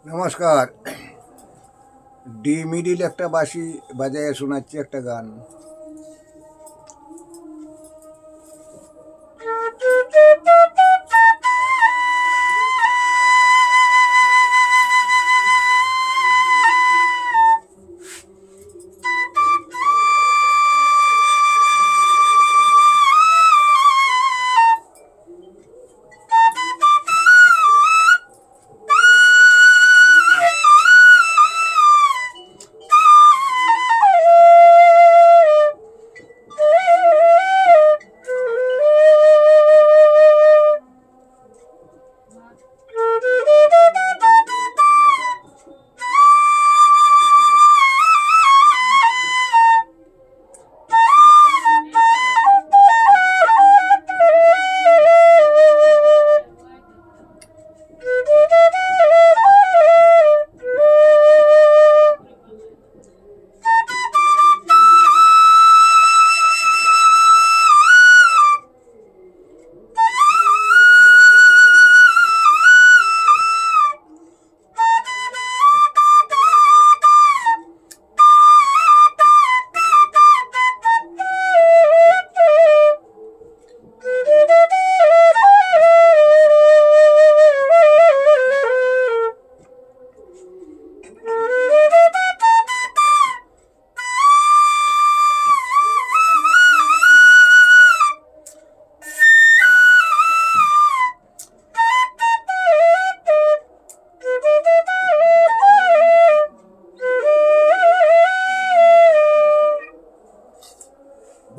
নমস্কার। D middle একটা বাঁশি বাজায় শোনাচ্ছি একটা গান।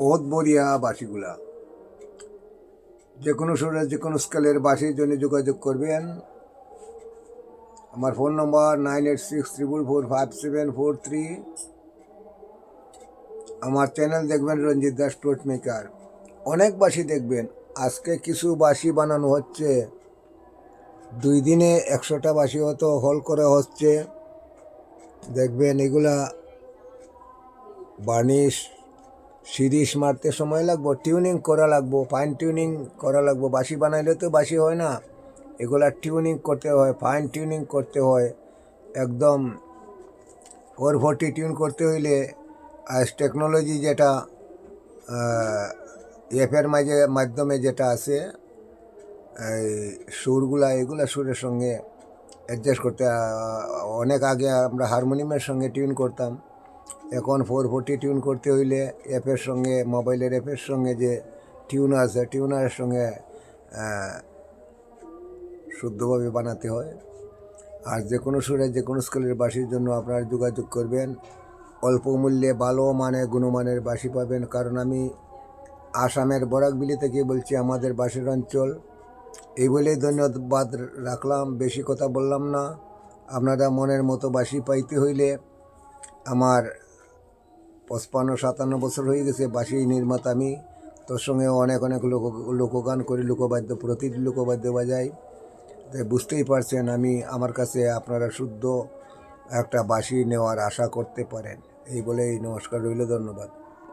বহুত বড়িয়া বাঁশিগুলা। যে কোনো সুরের যে কোনো স্কেলের বাঁশির জন্য যোগাযোগ করবেন। আমার ফোন নম্বর 9863445743। আমার চ্যানেল দেখবেন রঞ্জিত দাস ফ্লুট মেকার। অনেক বাঁশি দেখবেন। আজকে কিছু বাঁশি বানানো হচ্ছে, 2 দিনে 100টা বাঁশি হতো হল করে হচ্ছে। দেখবেন এগুলা বার্নিশ সিরিশ মারতে সময় লাগবো, টিউনিং করা লাগবো, ফাইন টিউনিং করা লাগবো। বাঁশি বানাইলে তো বাঁশি হয় না, এগুলা টিউনিং করতে হয়, ফাইন টিউনিং করতে হয়। একদম 440 টিউন করতে হইলে আজ টেকনোলজি যেটা এফের মাধ্যমে যেটা আছে, এই সুরগুলা এগুলা সুরের সঙ্গে অ্যাডজাস্ট করতে। অনেক আগে আমরা হারমোনিয়ামের সঙ্গে টিউন করতাম, এখন 440 টিউন করতে হইলে অ্যাপের সঙ্গে, মোবাইলের অ্যাপের সঙ্গে যে টিউন আছে, টিউনারের সঙ্গে শুদ্ধভাবে বানাতে হয়। আর যে কোনো সুরে যে কোনো স্কেলের বাঁশির জন্য আপনারা যোগাযোগ করবেন। অল্প মূল্যে ভালো গুণমানের বাঁশি পাবেন। কারণ আমি আসামের বরাকবিলি থেকে বলছি, আমাদের বাঁশির অঞ্চল। এই বলেই ধন্যবাদ রাখলাম, বেশি কথা বললাম না। আপনারা মনের মতো বাঁশি পাইতে হইলে, আমার 55-57 বছর হয়ে গেছে বাঁশি নির্মাতা আমি। তোর সঙ্গে অনেক লোকগান করি, লোকবাদ্য, প্রতিটি লোকবাদ্য বাজাই। তাই বুঝতেই পারছেন আমি, আমার কাছে আপনারা শুদ্ধ একটা বাঁশি নেওয়ার আশা করতে পারেন। এই বলেই নমস্কার রইল, ধন্যবাদ।